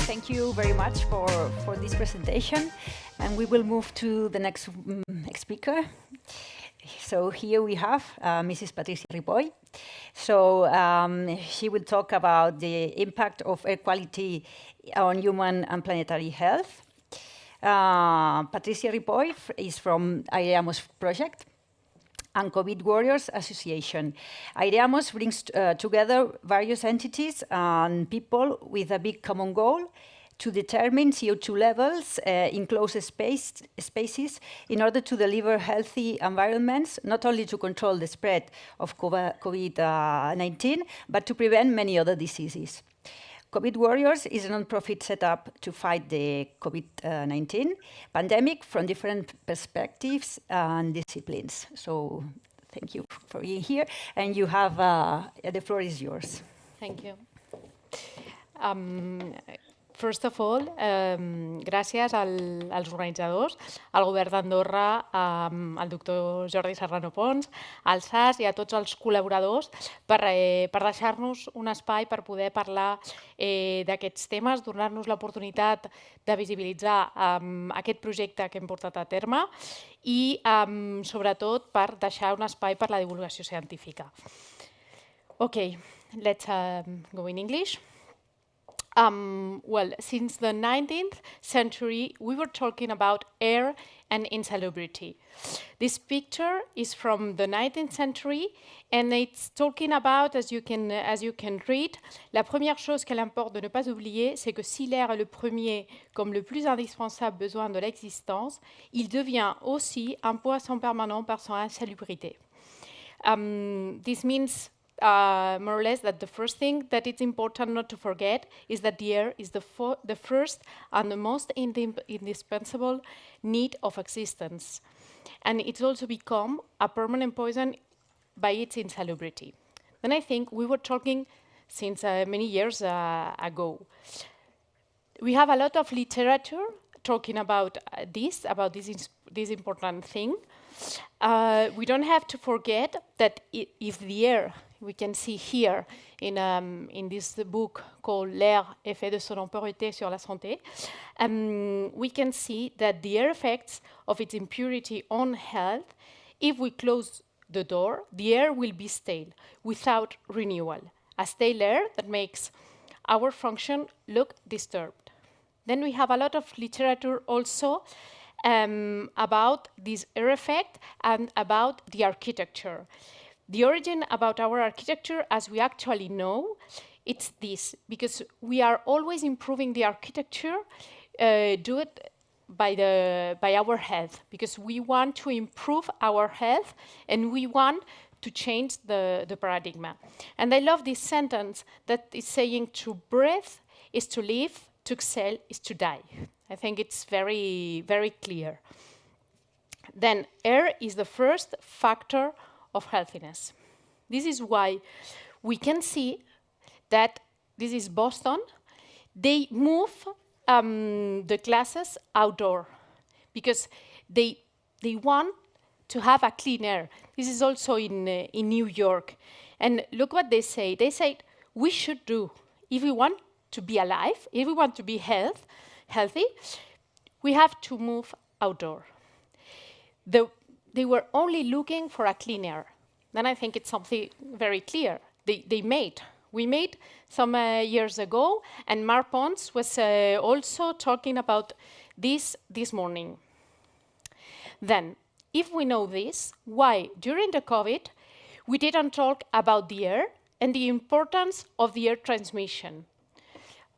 Thank you very much for this presentation. And we will move to the next speaker. So here we have Mrs. Patricia Ripoll. So she will talk about the impact of air quality on human and planetary health. Patricia Ripoll is from Aireamos project and COVID Warriors Association. Aireamos brings together various entities and people with a big common goal to determine CO2 levels in closed spaces in order to deliver healthy environments, not only to control the spread of COVID-19, but to prevent many other diseases. COVID Warriors is a non-profit set up to fight the COVID-19 pandemic from different perspectives and disciplines. So thank you for being here. And you have, the floor is yours. Thank you. First of all, gràcies als organitzadors, al govern d'Andorra, al doctor Jordi Serrano Pons, al SAS i a tots els col·laboradors per deixar-nos un espai per poder parlar d'aquests temes, donar-nos l'oportunitat de visibilitzar aquest projecte que hem portat a terme i, sobretot, per deixar un espai per la divulgació científica. Okay, let's go in English. Well, since the 19th century, we were talking about air and insalubrity. This picture is from the 19th century, and it's talking about, as you can read, la première chose qu'elle importe de ne pas oublier, c'est que si l'air est le premier comme le plus indispensable besoin de l'existence, il devient aussi un poison permanent par son insalubrité. This means more or less that the first thing that it's important not to forget is that the air is the first and the most indispensable need of existence. And it's also become a permanent poison by its insalubrity. Then I think we were talking since many years ago. We have a lot of literature talking about this important thing. We don't have to forget that if the air, we can see here in this book called L'air, effet de son impurité sur la santé, we can see that the air effects of its impurity on health, if we close the door, the air will be stale, without renewal. A stale air that makes our function look disturbed. Then we have a lot of literature also about this air effect and about the architecture. The origin about our architecture, as we actually know, it's this, because we are always improving the architecture, do it by our health, because we want to improve our health and we want to change the paradigm. And I love this sentence that is saying to breathe is to live, to exhale is to die. I think it's very, very clear. Then air is the first factor of healthiness. This is why we can see that this is Boston. They move the classes outdoor because they want to have a clean air. This is also in New York. And look what they say. They say we should do, if we want to be alive, if we want to be healthy, we have to move outdoor. They were only looking for a clean air. Then I think it's something very clear. We made some years ago, and Mark Pons was also talking about this morning. Then, if we know this, why during the COVID we didn't talk about the air and the importance of the air transmission?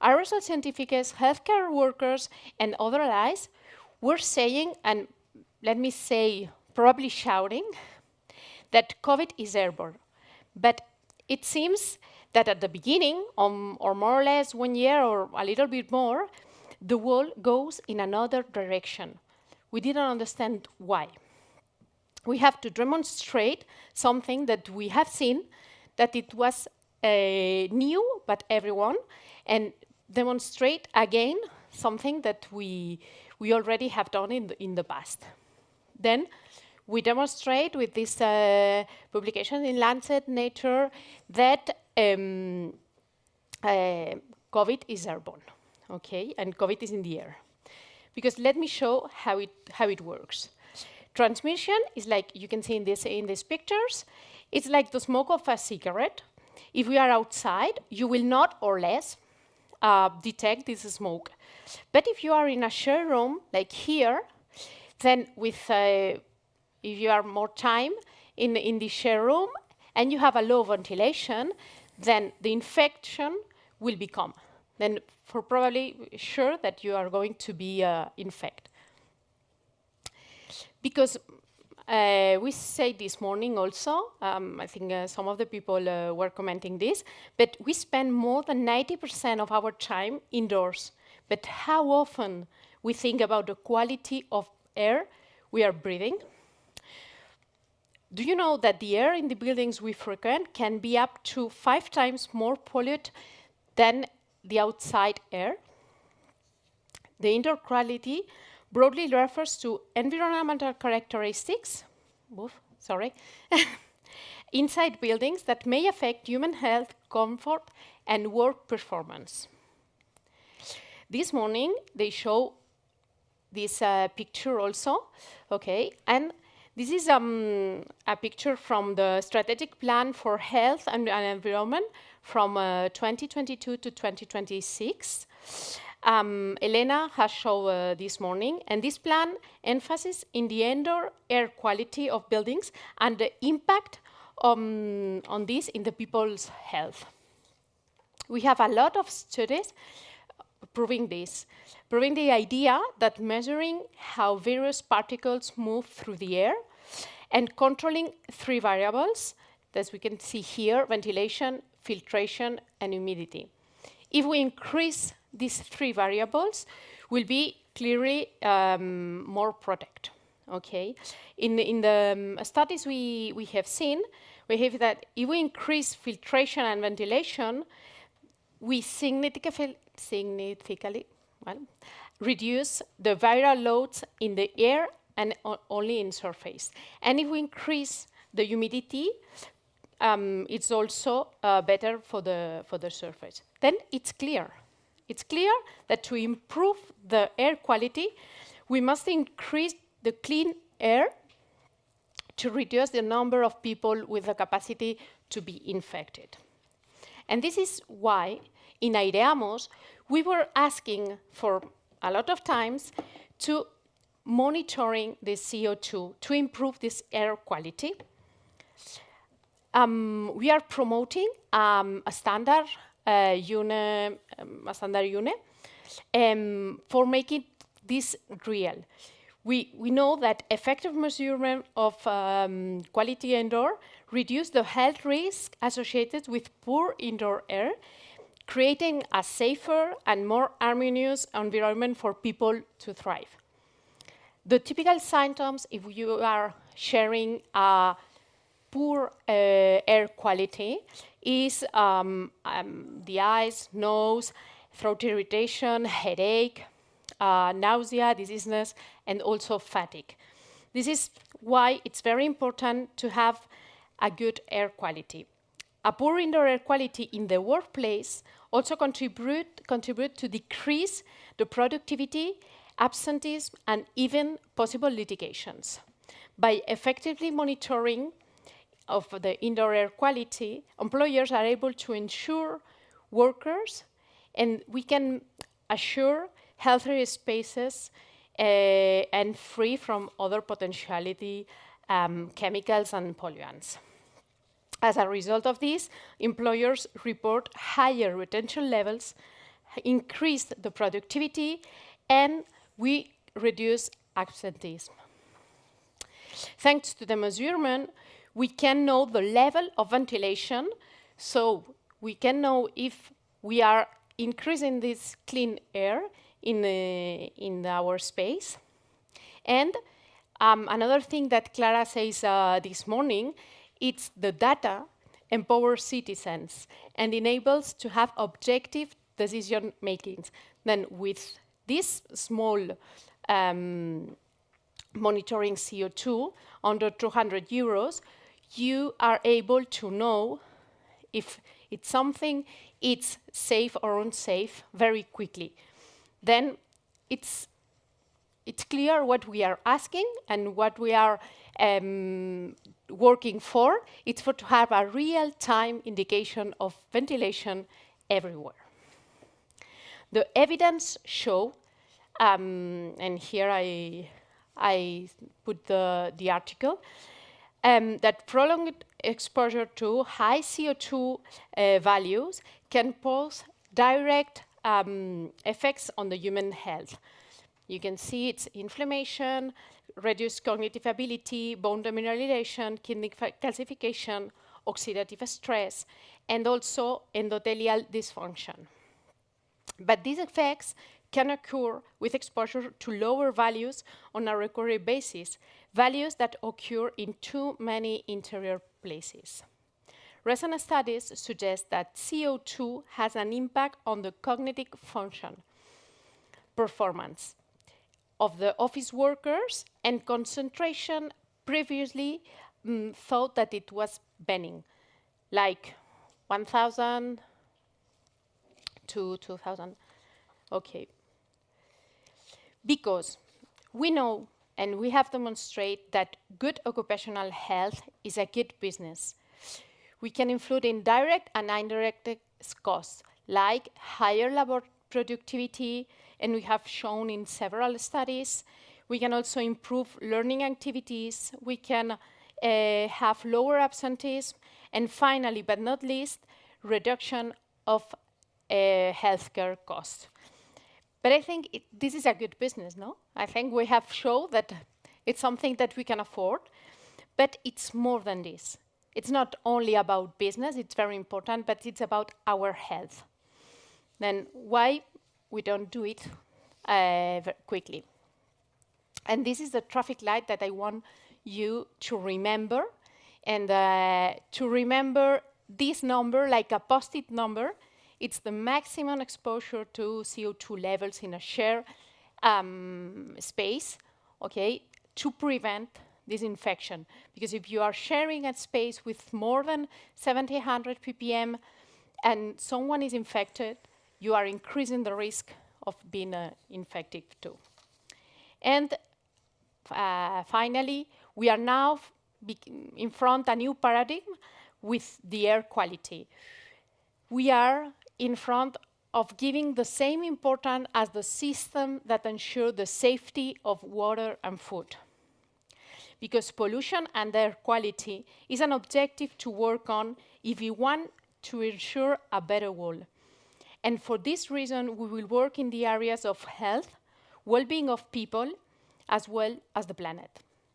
Aerosol scientists, healthcare workers, and other allies were saying, and let me say, probably shouting, that COVID is airborne. But it seems that at the beginning, or more or less 1 year or a little bit more, the world goes in another direction. We didn't understand why. We have to demonstrate something that we have seen, that it was new, but everyone, and demonstrate again something that we already have done in the past. Then we demonstrate with this publication in Lancet Nature that COVID is airborne. okay? And COVID is in the air. Because let me show how it works. Transmission is like, you can see in these pictures, it's like the smoke of a cigarette. If we are outside, you will not or less detect this smoke. But if you are in a shared room, like here, then if you are more time in the share room and you have a low ventilation, then the infection will become. Then for probably sure that you are going to be infected. Because we said this morning also, I think some of the people were commenting this, but we spend more than 90% of our time indoors. But how often we think about the quality of air we are breathing? Do you know that the air in the buildings we frequent can be up to 5 times more polluted than the outside air? The indoor quality broadly refers to environmental characteristics, inside buildings that may affect human health, comfort, and work performance. This morning, they show this picture also, okay? And this is a picture from the Strategic Plan for Health and Environment from 2022 to 2026. Elena has shown this morning, and this plan emphasizes in the indoor air quality of buildings and the impact on this in the people's health. We have a lot of studies proving this, proving the idea that measuring how various particles move through the air and controlling 3 variables, as we can see here, ventilation, filtration, and humidity. If we increase these 3 variables, we'll be clearly more protected. Okay. In the studies we have seen, we have that if we increase filtration and ventilation, we significantly reduce the viral loads in the air and only in surface. And if we increase the humidity, it's also better for the surface. Then it's clear. It's clear that to improve the air quality, we must increase the clean air to reduce the number of people with the capacity to be infected. And this is why in Aireamos, we were asking for a lot of times to monitoring the CO2 to improve this air quality. We are promoting a standard UNE for making this real. We know that effective measurement of quality indoor reduce the health risk associated with poor indoor air, creating a safer and more harmonious environment for people to thrive. The typical symptoms, if you are sharing a poor air quality, is the eyes, nose, throat irritation, headache, nausea, dizziness, and also fatigue. This is why it's very important to have a good air quality. A poor indoor air quality in the workplace also contribute to decrease the productivity, absenteeism, and even possible litigations. By effectively monitoring of the indoor air quality, employers are able to ensure workers, and we can assure healthier spaces and free from other potentiality chemicals and pollutants. As a result of this, employers report higher retention levels, increase the productivity, and we reduce absenteeism. Thanks to the measurement, we can know the level of ventilation, so we can know if we are increasing this clean air in our space. And another thing that Clara says this morning, it's the data empowers citizens and enables to have objective decision making. Then with this small monitoring CO2 under 200 euros, you are able to know if it's something it's safe or unsafe very quickly. then it's clear what we are asking and what we are working for. It's to have a real-time indication of ventilation everywhere. The evidence show, and here I put the article, that prolonged exposure to high CO2 values can pose direct effects on the human health. You can see it's inflammation, reduced cognitive ability, bone demineralization, kidney calcification, oxidative stress, and also endothelial dysfunction. But these effects can occur with exposure to lower values on a recurring basis, values that occur in too many interior places. Recent studies suggest that CO2 has an impact on the cognitive function, performance of the office workers, and concentration previously thought that it was benign, like 1,000 to 2,000. Okay. Because we know and we have demonstrated that good occupational health is a good business. We can include indirect and indirect costs, like higher labor productivity, and we have shown in several studies. We can also improve learning activities. We can have lower absenteeism. And finally, but not least, reduction of healthcare costs. But I think this is a good business, no? I think we have shown that it's something that we can afford, but it's more than this. It's not only about business, it's very important, but it's about our health. Then why we don't do it quickly? And this is the traffic light that I want you to remember, and to remember this number like a post-it number. It's the maximum exposure to CO2 levels in a shared space, okay, to prevent this infection. Because if you are sharing a space with more than 700 ppm and someone is infected, you are increasing the risk of being infected too. And finally, we are now in front of a new paradigm with the air quality. We are in front of giving the same importance as the system that ensure the safety of water and food. Because pollution and air quality is an objective to work on if we want to ensure a better world. And for this reason, we will work in the areas of health, well-being of people, as well as the planet.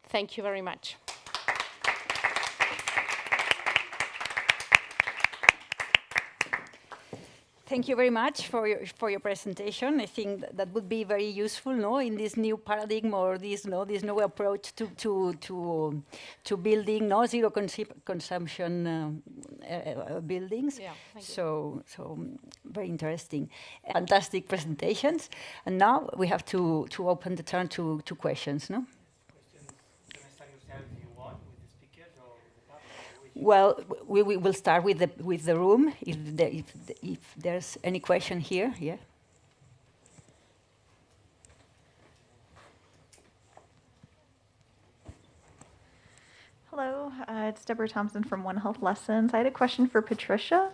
Thank you very much. Thank you very much for your presentation. I think that would be very useful, no, in this new paradigm or this new approach to building zero consumption buildings. Yeah, so very interesting, fantastic presentations. And now we have to open the turn to questions, no. Well, we will start with the room. If there's any question here, yeah. Hello, it's Deborah Thompson from One Health Lessons. I had a question for Patricia.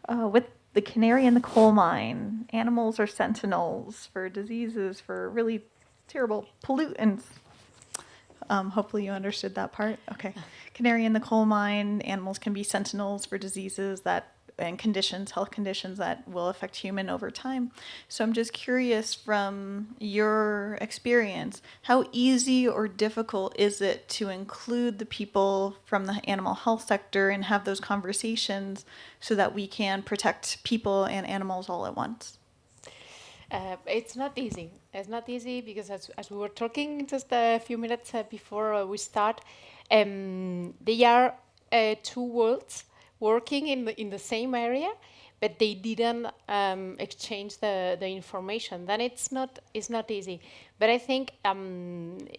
With the canary in the coal mine, animals are sentinels for diseases, for really terrible pollutants. Hopefully you understood that part. Okay. Canary in the coal mine, animals can be sentinels for diseases and conditions, health conditions that will affect human over time. So I'm just curious, from your experience, how easy or difficult is it to include the people from the animal health sector and have those conversations so that we can protect people and animals all at once? It's not easy. It's not easy because as we were talking just a few minutes before we start, they are two worlds working in the same area, but they didn't exchange the information. Then it's not easy. But I think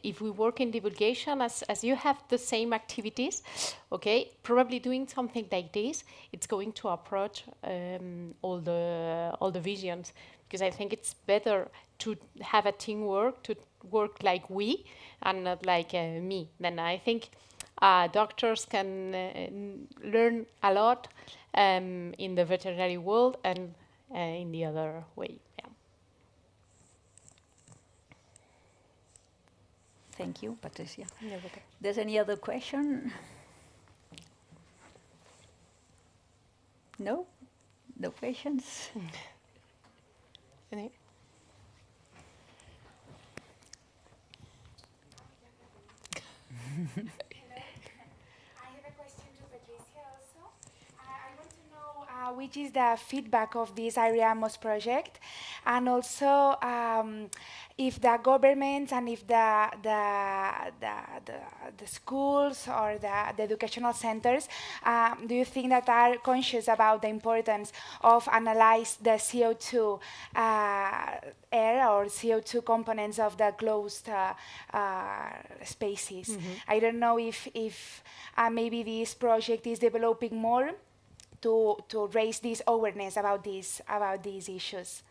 if we work in divulgation, as you have the same activities, okay, probably doing something like this, it's going to approach all the visions. because I think it's better to have a teamwork, to work like we and not like me. Then I think doctors can learn a lot in the veterinary world and in the other way. Yeah. Thank you, Patricia. You're welcome. There's any other question? No? No questions? Any- I have a question to Patricia also. I want to know which is the feedback of this IREAMOS project, and also if the governments and if the schools or the educational centers, do you think that are conscious about the importance of analyze the CO2 air or CO2 components of the closed spaces? I don't know if maybe this project is developing more to raise this awareness about these issues.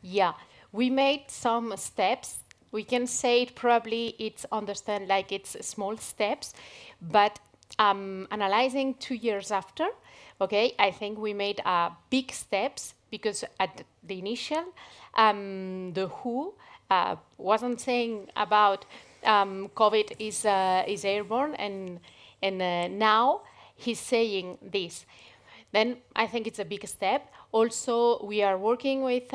Yeah, we made some steps. We can say it probably it's understand like it's small steps, but analyzing 2 years after, okay, I think we made big steps because at the initial, the WHO wasn't saying about COVID is airborne, and now he's saying this. Then I think it's a big step. Also, we are working with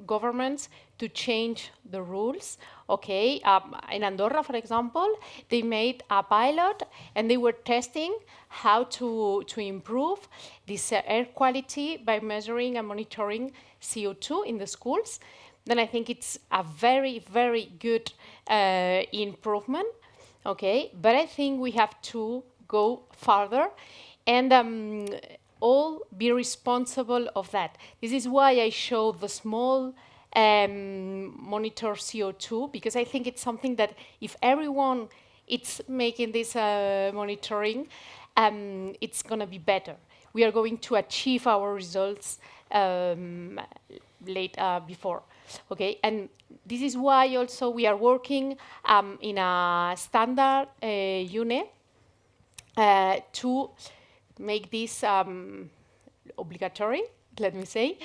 governments to change the rules. Okay, in Andorra, for example, they made a pilot and they were testing how to improve this air quality by measuring and monitoring CO2 in the schools. Then I think it's a very, very good improvement. Okay, but I think we have to go further and all be responsible of that. This is why I show the small monitor CO2, because I think it's something that if everyone is making this monitoring, it's going to be better. We are going to achieve our results before. Okay, and this is why also we are working in a standard unit to make this obligatory, let me say,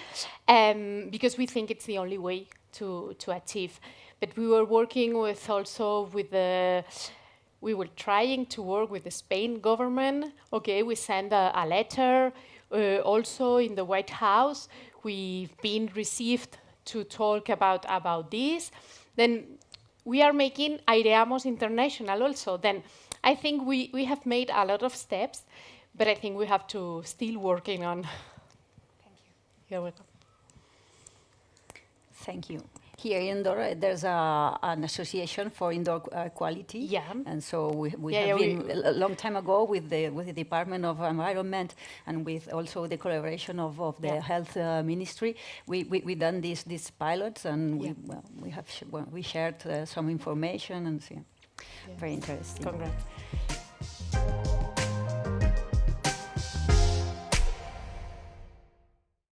because we think it's the only way to achieve. But we were working with also with the, we were trying to work with the Spain government. Okay, we sent a letter. Also in the White House, we've been received to talk about this. Then we are making IREAMOS International also. Then I think we have made a lot of steps, but I think we have to still working on. Thank you. You're welcome. Thank you. Here in Andorra, there's an association for indoor quality. Yeah. And so we have been a long time ago with the Department of Environment and with also the collaboration of the Health Ministry. We done these pilots and we shared some information and very interesting. Congrats.